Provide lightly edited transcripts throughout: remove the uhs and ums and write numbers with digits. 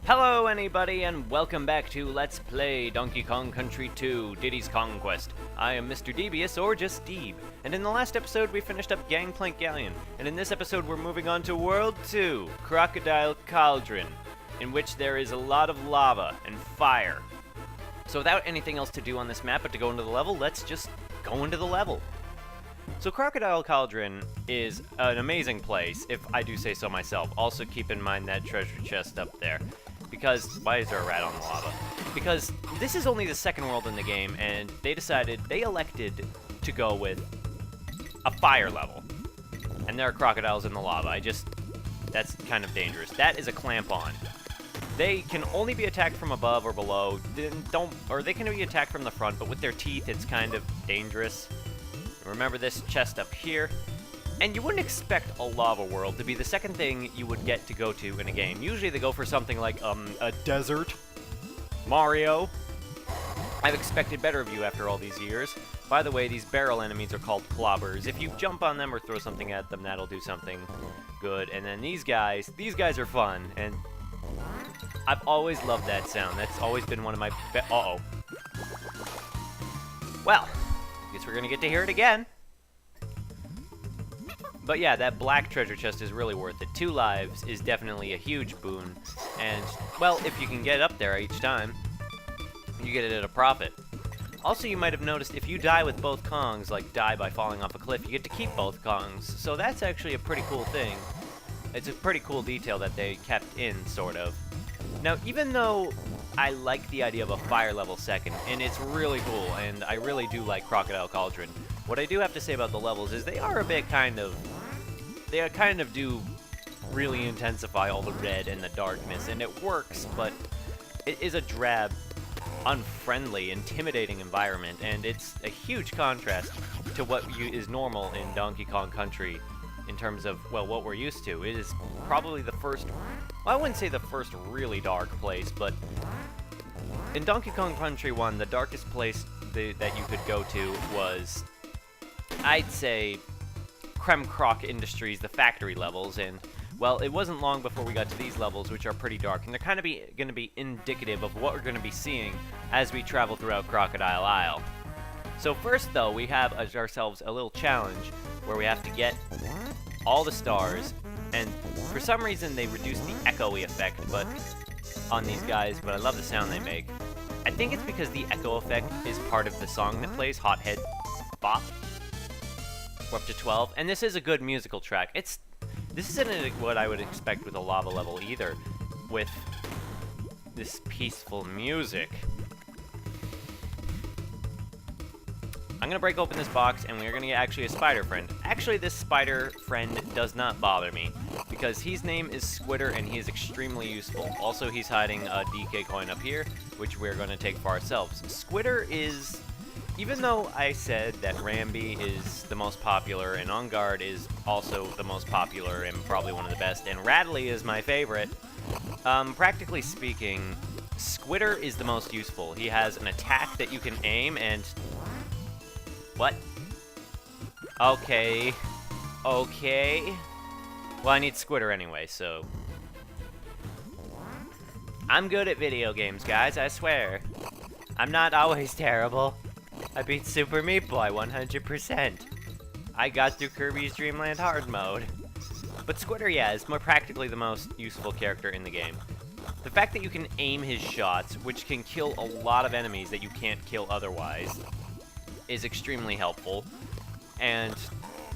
Hello anybody and welcome back to Let's Play Donkey Kong Country 2, Diddy's Conquest. I am Mr. Devious, or just Deeb, and in the last episode we finished up Gangplank Galleon, and in this episode we're moving on to World 2, Crocodile Cauldron, in which there is a lot of lava and fire. So without anything else to do on this map but to go into the level, let's just go into the level. So Crocodile Cauldron is an amazing place, if I do say so myself. Also keep in mind that treasure chest up there. Because, why is there a rat on the lava? Because this is only the second world in the game, and they elected to go with a fire level. And there are crocodiles in the lava. That's kind of dangerous. That is a clamp-on. They can only be attacked from above or below. Or they can be attacked from the front, but with their teeth, it's kind of dangerous. Remember this chest up here. And you wouldn't expect a lava world to be the second thing you would get to go to in a game. Usually they go for something like, a desert. Mario. I've expected better of you after all these years. By the way, these barrel enemies are called clobbers. If you jump on them or throw something at them, that'll do something good. And then these guys are fun. And I've always loved that sound. That's always been one of my uh-oh. Well, guess we're gonna get to hear it again. But yeah, that black treasure chest is really worth it. 2 lives is definitely a huge boon. And, well, if you can get up there each time, you get it at a profit. Also, you might have noticed if you die with both Kongs, like die by falling off a cliff, you get to keep both Kongs. So that's actually a pretty cool thing. It's a pretty cool detail that they kept in, sort of. Now, even though I like the idea of a fire level second, and it's really cool, and I really do like Crocodile Cauldron, what I do have to say about the levels is they are a bit they kind of do really intensify all the red and the darkness, and it works, but it is a drab, unfriendly, intimidating environment, and it's a huge contrast to what is normal in Donkey Kong Country in terms of, well, what we're used to. It is probably the first, well, I wouldn't say the first really dark place, but in Donkey Kong Country 1, the darkest place that you could go to was, I'd say, Creme Croc Industries, the factory levels, and, well, it wasn't long before we got to these levels, which are pretty dark, and they're kind of going to be indicative of what we're going to be seeing as we travel throughout Crocodile Isle. So first, though, we have ourselves a little challenge where we have to get all the stars, and for some reason they reduced the echoey effect on these guys, but I love the sound they make. I think it's because the echo effect is part of the song that plays, Hothead Bop. We're up to 12, and this is a good musical track. This isn't what I would expect with a lava level either, with this peaceful music. I'm gonna break open this box, and we're gonna get actually a spider friend. Actually, this spider friend does not bother me, because his name is Squitter, and he is extremely useful. Also, he's hiding a DK coin up here, which we're gonna take for ourselves. Squitter is, even though I said that Rambi is the most popular, and On Guard is also the most popular, and probably one of the best, and Radley is my favorite, practically speaking, Squitter is the most useful. He has an attack that you can aim, and... What? Okay. Okay. Well, I need Squitter anyway, so... I'm good at video games, guys, I swear. I'm not always terrible. I beat Super Meat Boy 100%. I got through Kirby's Dream Land Hard mode. But Squitter, yeah, is more practically the most useful character in the game. The fact that you can aim his shots, which can kill a lot of enemies that you can't kill otherwise, is extremely helpful. And,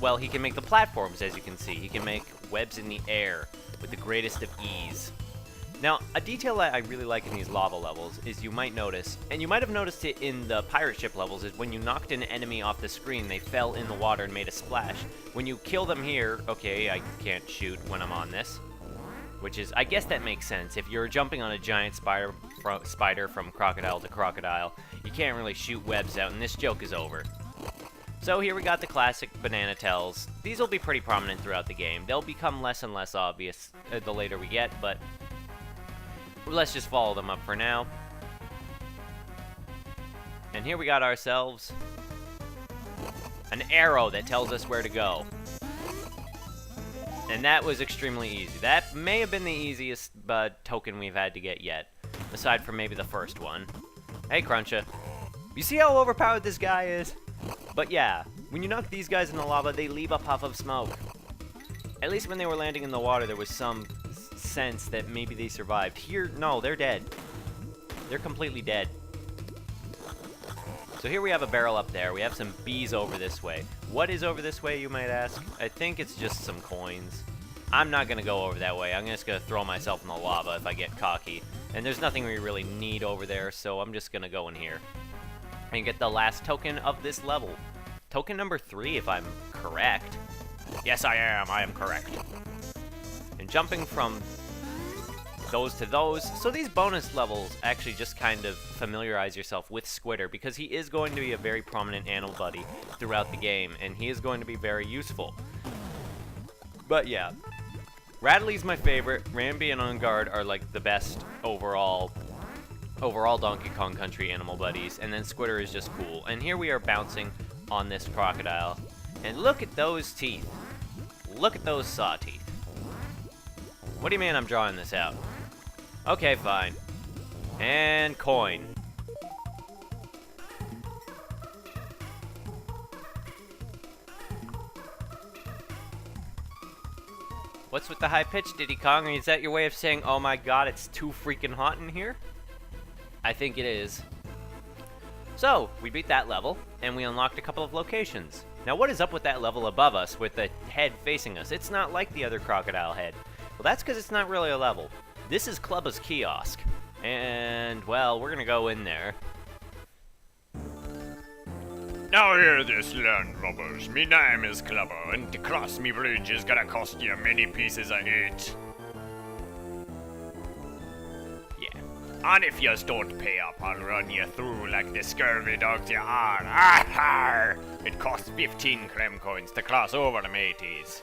well, he can make the platforms, as you can see. He can make webs in the air with the greatest of ease. Now, a detail that I really like in these lava levels is you might notice, and you might have noticed it in the pirate ship levels, is when you knocked an enemy off the screen, they fell in the water and made a splash. When you kill them here, okay, I can't shoot when I'm on this, which is, I guess that makes sense. If you're jumping on a giant spider from crocodile to crocodile, you can't really shoot webs out, and this joke is over. So here we got the classic banana tails. These will be pretty prominent throughout the game. They'll become less and less obvious the later we get, but let's just follow them up for now. And here we got ourselves an arrow that tells us where to go. And that was extremely easy. That may have been the easiest token we've had to get yet, aside from maybe the first one. Hey, Cruncha. You see how overpowered this guy is? But yeah, when you knock these guys in the lava, they leave a puff of smoke. At least when they were landing in the water, there was some sense that maybe they survived. Here, no, they're dead. They're completely dead. So here we have a barrel up there. We have some bees over this way. What is over this way, you might ask? I think it's just some coins. I'm not going to go over that way. I'm just going to throw myself in the lava if I get cocky. And there's nothing we really need over there, so I'm just going to go in here. And get the last token of this level. Token number 3, if I'm correct. Yes, I am. I am correct. And jumping from those to those. So these bonus levels actually just kind of familiarize yourself with Squitter, because he is going to be a very prominent animal buddy throughout the game, and he is going to be very useful. But yeah, Rattly's my favorite. Rambi and On Guard are like the best overall Donkey Kong Country animal buddies, and then Squitter is just cool. And here we are bouncing on this crocodile, and look at those teeth. Look at those saw teeth. What do you mean I'm drawing this out? Okay, fine. And coin. What's with the high pitch, Diddy Kong? Is that your way of saying, oh my god, it's too freaking hot in here? I think it is. So, we beat that level, and we unlocked a couple of locations. Now, what is up with that level above us with the head facing us? It's not like the other crocodile head. Well, that's because it's not really a level. This is Clubba's kiosk. And, well, we're gonna go in there. Now hear this, land robbers. Me name is Clubber, and to cross me bridge is gonna cost you many pieces of it. Yeah. And if yous don't pay up, I'll run you through like the scurvy dogs you are. Ah-har! It costs 15 creme coins to cross over the mateys.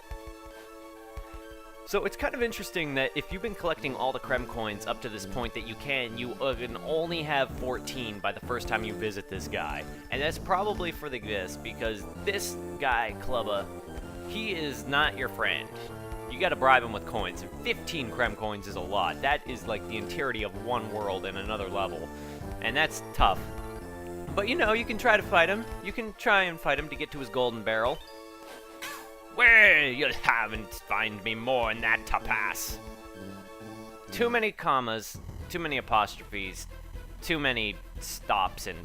So it's kind of interesting that if you've been collecting all the Creme coins up to this point that you can only have 14 by the first time you visit this guy. And that's probably for the best, because this guy, Clubba, he is not your friend. You gotta bribe him with coins. 15 Creme coins is a lot. That is like the entirety of one world and another level. And that's tough. But you know, you can try to fight him. You can try and fight him to get to his golden barrel. Well, you'll haven't find me more than that to pass. Too many commas, too many apostrophes, too many stops and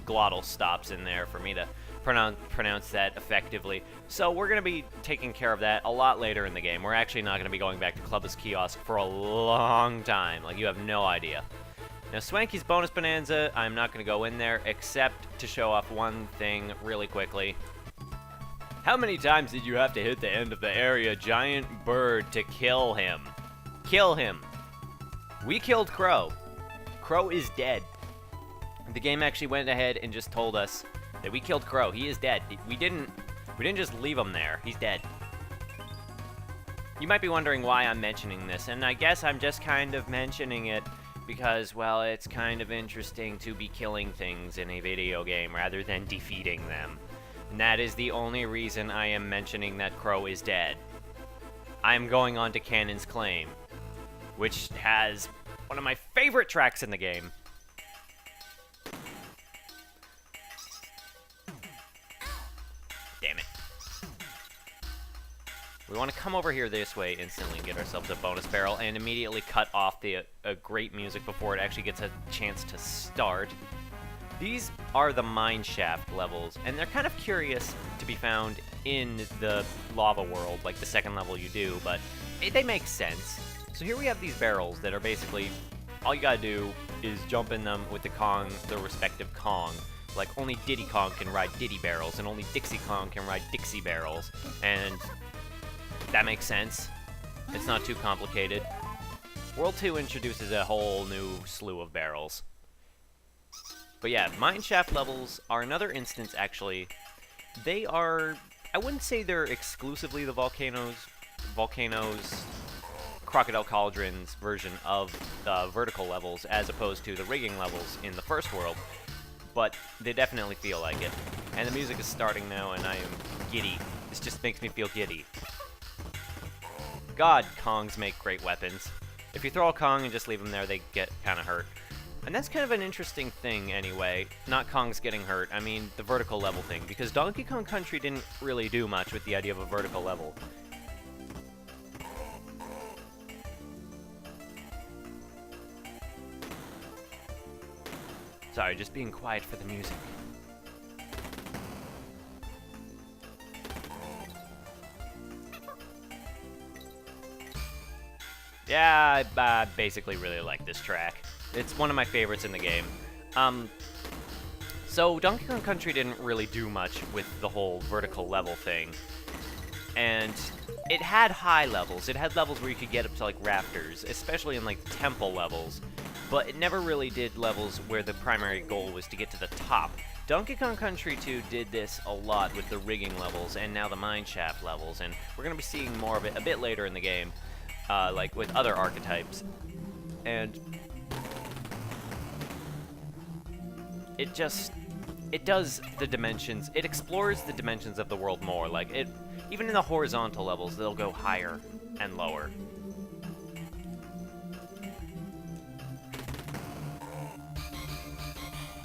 glottal stops in there for me to pronounce that effectively. So we're going to be taking care of that a lot later in the game. We're actually not going to be going back to Clubba's kiosk for a long time. Like, you have no idea. Now, Swanky's bonus bonanza, I'm not going to go in there except to show off one thing really quickly. How many times did you have to hit the end of the area giant bird to kill him? Kill him. We killed Crow. Crow is dead. The game actually went ahead and just told us that we killed Crow. He is dead. We didn't just leave him there. He's dead. You might be wondering why I'm mentioning this, and I guess I'm just kind of mentioning it because, well, it's kind of interesting to be killing things in a video game rather than defeating them. And that is the only reason I am mentioning that Crow is dead. I am going on to Canon's Claim, which has one of my favorite tracks in the game. Damn it. We want to come over here this way instantly and get ourselves a bonus barrel and immediately cut off the great music before it actually gets a chance to start. These are the mine shaft levels, and they're kind of curious to be found in the lava world, like the second level you do, but they make sense. So here we have these barrels that are basically, all you gotta do is jump in them with the respective Kong. Like, only Diddy Kong can ride Diddy barrels, and only Dixie Kong can ride Dixie barrels, and that makes sense. It's not too complicated. World 2 introduces a whole new slew of barrels. But yeah, mine shaft levels are another instance, actually. They are, I wouldn't say they're exclusively the Volcanoes, Crocodile Cauldron's version of vertical levels, as opposed to the rigging levels in the first world, but they definitely feel like it. And the music is starting now, and I am giddy. This just makes me feel giddy. God, Kongs make great weapons. If you throw a Kong and just leave them there, they get kind of hurt. And that's kind of an interesting thing, anyway. Not Kongs getting hurt, I mean the vertical level thing. Because Donkey Kong Country didn't really do much with the idea of a vertical level. Sorry, just being quiet for the music. Yeah, I basically really like this track. It's one of my favorites in the game. So Donkey Kong Country didn't really do much with the whole vertical level thing. And it had high levels. It had levels where you could get up to like rafters, especially in like temple levels. But it never really did levels where the primary goal was to get to the top. Donkey Kong Country 2 did this a lot with the rigging levels and now the mineshaft levels, and we're going to be seeing more of it a bit later in the game, like with other archetypes. And it does the dimensions, it explores the dimensions of the world more. Like, even in the horizontal levels, they'll go higher and lower.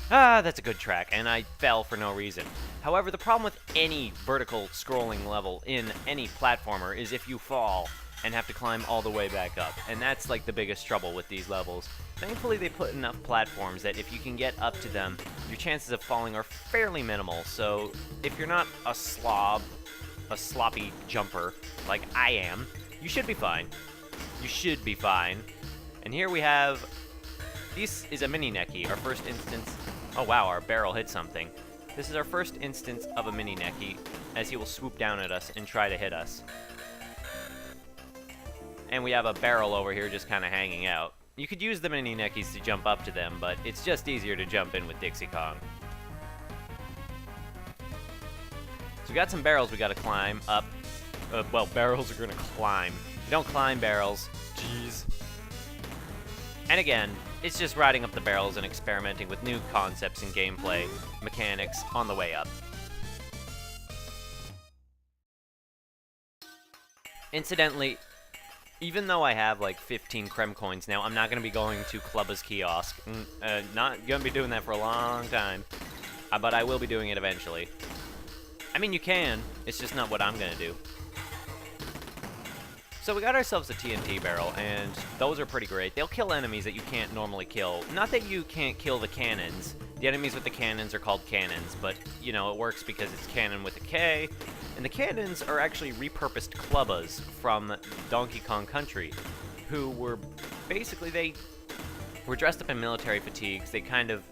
Ah, that's a good track, and I fell for no reason. However, the problem with any vertical scrolling level in any platformer is if you fall and have to climb all the way back up, and that's like the biggest trouble with these levels. Thankfully, they put enough platforms that if you can get up to them, your chances of falling are fairly minimal, so if you're not a sloppy jumper like I am, you should be fine. You should be fine. And here we have, this is a mini Necky, our first instance. Oh wow, our barrel hit something. This is our first instance of a mini Necky, as he will swoop down at us and try to hit us. And we have a barrel over here just kind of hanging out. You could use the mini Neckies to jump up to them, but it's just easier to jump in with Dixie Kong. So we got some barrels we gotta climb up. Well, barrels are gonna climb. You don't climb barrels. Jeez. And again, it's just riding up the barrels and experimenting with new concepts and gameplay mechanics on the way up. Incidentally, even though I have like 15 Creme coins now, I'm not going to be going to Clubba's kiosk. Not going to be doing that for a long time. But I will be doing it eventually. I mean, you can. It's just not what I'm going to do. So we got ourselves a TNT barrel, and those are pretty great. They'll kill enemies that you can't normally kill. Not that you can't kill the cannons. The enemies with the cannons are called cannons, but, you know, it works because it's cannon with a K. And the cannons are actually repurposed Clubbas from Donkey Kong Country, who were basically, they were dressed up in military fatigues. They kind of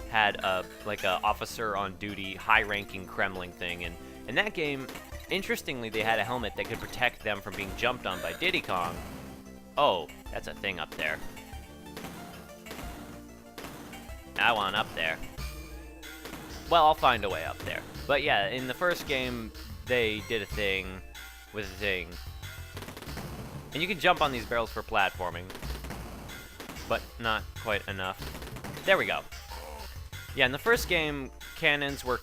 had like a officer on duty, high-ranking Kremling thing, and in that game, interestingly, they had a helmet that could protect them from being jumped on by Diddy Kong. Oh, that's a thing up there. I want up there. Well, I'll find a way up there. But yeah, in the first game, they did a thing with a thing. And you can jump on these barrels for platforming. But not quite enough. There we go. Yeah, in the first game, cannons were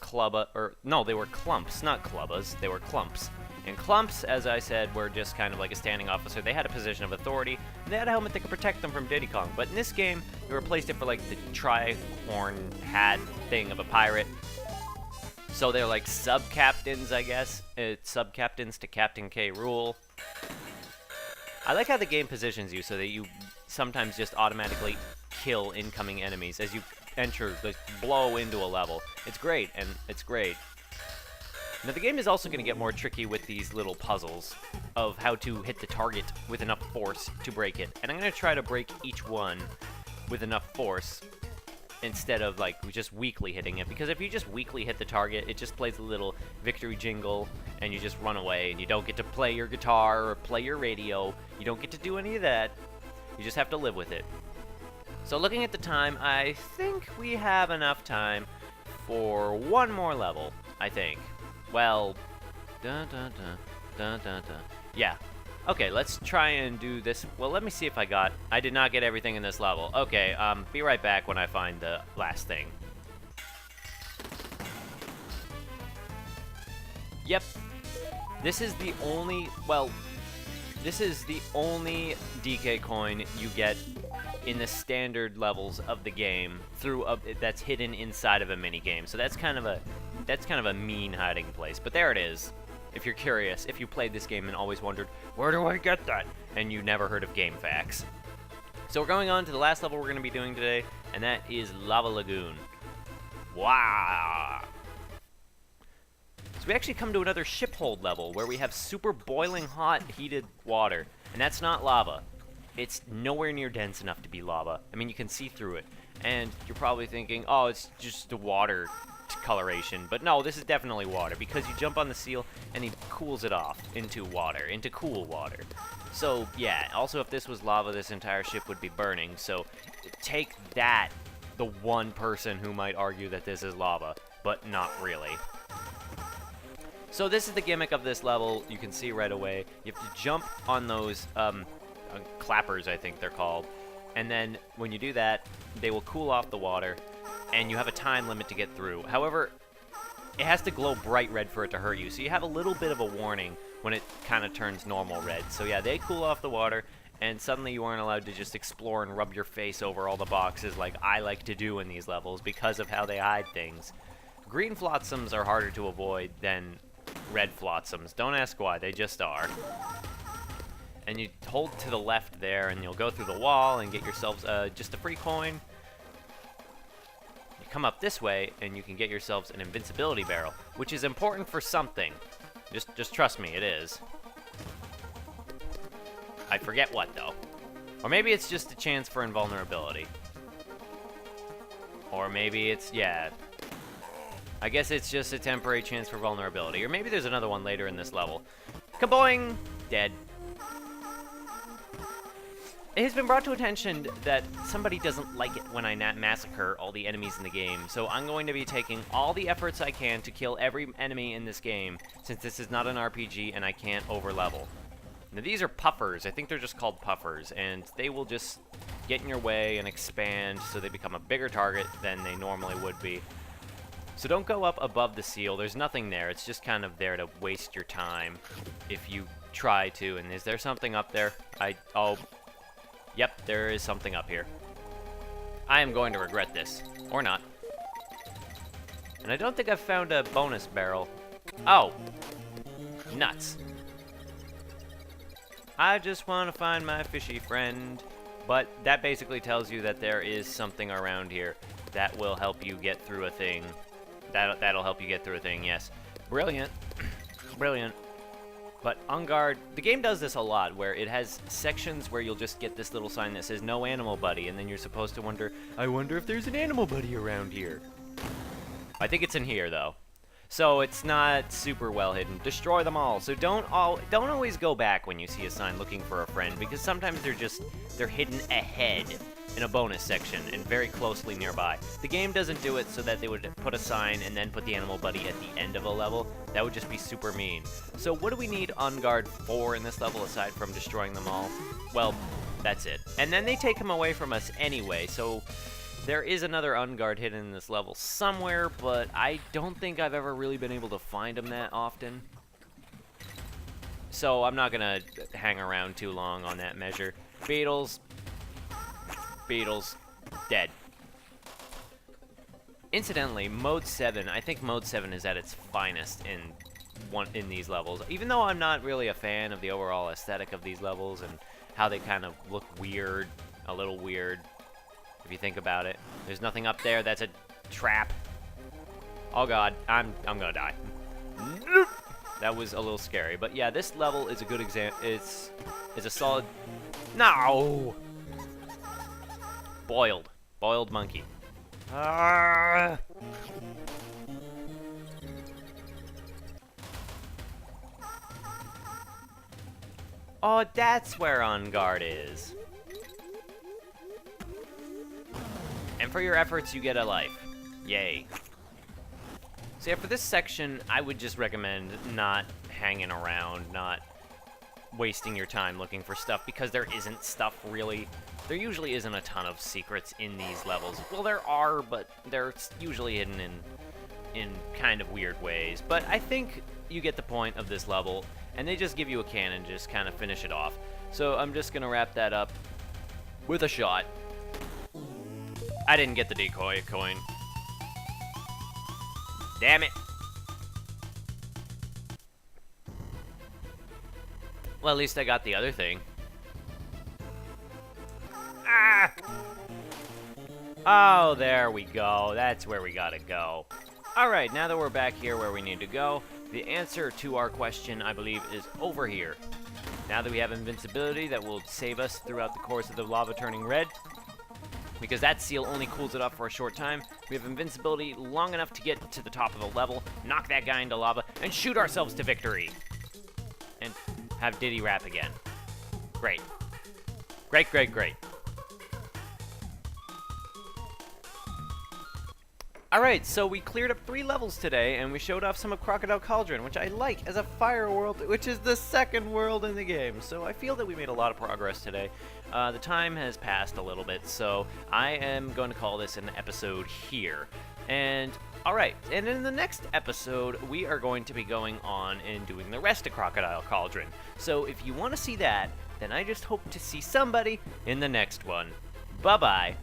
they were clumps, not clubbas, they were clumps. And clumps, as I said, were just kind of like a standing officer. They had a position of authority, and they had a helmet that could protect them from Diddy Kong. But in this game, they replaced it for like the tri-horn hat thing of a pirate. So they're like sub-captains, I guess. It's sub-captains to Captain K rule. I like how the game positions you so that you sometimes just automatically kill incoming enemies as you enter, like, blow into a level. It's great, and it's great. Now, the game is also going to get more tricky with these little puzzles of how to hit the target with enough force to break it. And I'm going to try to break each one with enough force instead of, like, just weakly hitting it. Because if you just weakly hit the target, it just plays a little victory jingle, and you just run away, and you don't get to play your guitar or play your radio. You don't get to do any of that. You just have to live with it. So looking at the time, I think we have enough time for one more level, I think. Well, yeah. Okay, let's try and do this. Well, let me see if I did not get everything in this level. Okay, be right back when I find the last thing. Yep. This is the only, well, This is the only DK coin you get in the standard levels of the game that's hidden inside of a mini game. So that's kind of a mean hiding place. But there it is. If you're curious, if you played this game and always wondered, where do I get that? And you never heard of Game Facts. So we're going on to the last level we're going to be doing today, and that is Lava Lagoon. Wow! So we actually come to another ship hold level where we have super boiling hot heated water. And that's not lava. It's nowhere near dense enough to be lava. I mean, you can see through it. And you're probably thinking, oh, it's just the water coloration. But no, this is definitely water because you jump on the seal and he cools it off into water, into cool water. So, yeah, also if this was lava, this entire ship would be burning. So take that, the one person who might argue that this is lava, but not really. So this is the gimmick of this level. You can see right away. You have to jump on those clappers, I think they're called. And then when you do that, they will cool off the water, and you have a time limit to get through. However, it has to glow bright red for it to hurt you, so you have a little bit of a warning when it kind of turns normal red. So yeah, they cool off the water, and suddenly you aren't allowed to just explore and rub your face over all the boxes like I like to do in these levels because of how they hide things. Green flotsams are harder to avoid than red flotsams. Don't ask why, they just are. And you hold to the left there, and you'll go through the wall and get yourselves just a free coin. You come up this way, and you can get yourselves an invincibility barrel, which is important for something. Just trust me, it is. I forget what, though. Or maybe it's just a chance for invulnerability. Or maybe it's, yeah. I guess it's just a temporary chance for vulnerability. Or maybe there's another one later in this level. Kaboing! Dead. It has been brought to attention that somebody doesn't like it when I massacre all the enemies in the game, so I'm going to be taking all the efforts I can to kill every enemy in this game, since this is not an RPG and I can't overlevel. Now these are puffers. I think they're just called puffers, and they will just get in your way and expand so they become a bigger target than they normally would be. So don't go up above the seal. There's nothing there. It's just kind of there to waste your time if you try to. And is there something up there? Oh, yep, there is something up here. I am going to regret this. Or not. And I don't think I've found a bonus barrel. Oh. Nuts. I just want to find my fishy friend. But that basically tells you that there is something around here that will help you get through a thing. That'll help you get through a thing, yes. Brilliant. Brilliant. But on guard, the game does this a lot, where it has sections where you'll just get this little sign that says no animal buddy, and then you're supposed to wonder, I wonder if there's an animal buddy around here. I think it's in here, though. So it's not super well hidden. Destroy them all. So don't always go back when you see a sign looking for a friend, because sometimes they're hidden ahead in a bonus section and very closely nearby. The game doesn't do it so that they would put a sign and then put the animal buddy at the end of a level. That would just be super mean. So what do we need On Guard for in this level aside from destroying them all? Well, that's it. And then they take him away from us anyway, so there is another On Guard hidden in this level somewhere, but I don't think I've ever really been able to find him that often. So I'm not gonna hang around too long on that measure. Beetles, dead. Incidentally, Mode 7, I think Mode 7 is at its finest in these levels. Even though I'm not really a fan of the overall aesthetic of these levels and how they kind of look weird, a little weird, if you think about it. There's nothing up there, that's a trap. Oh god, I'm gonna die. That was a little scary, but yeah, this level is a good example. It's a solid. No! Boiled monkey. Ah! Oh, that's where On Guard is. And for your efforts, you get a life. Yay. So yeah, for this section, I would just recommend not hanging around, not wasting your time looking for stuff, because there isn't stuff really. There usually isn't a ton of secrets in these levels. Well, there are, but they're usually hidden in kind of weird ways. But I think you get the point of this level. and they just give you a cannon and just kind of finish it off. So I'm just gonna wrap that up with a shot. I didn't get the decoy coin. Damn it. Well, at least I got the other thing. Ah! Oh, there we go. That's where we gotta go. Alright, now that we're back here where we need to go, the answer to our question, I believe, is over here. Now that we have invincibility that will save us throughout the course of the lava turning red, because that seal only cools it off for a short time, we have invincibility long enough to get to the top of the level, knock that guy into lava, and shoot ourselves to victory. And have Diddy rap again. Great. Great, great, great. Alright, so we cleared up 3 levels today, and we showed off some of Crocodile Cauldron, which I like as a fire world, which is the second world in the game. So I feel that we made a lot of progress today. The time has passed a little bit, so I am going to call this an episode here. And, alright, and in the next episode, we are going to be going on and doing the rest of Crocodile Cauldron. So if you want to see that, then I just hope to see somebody in the next one. Bye-bye.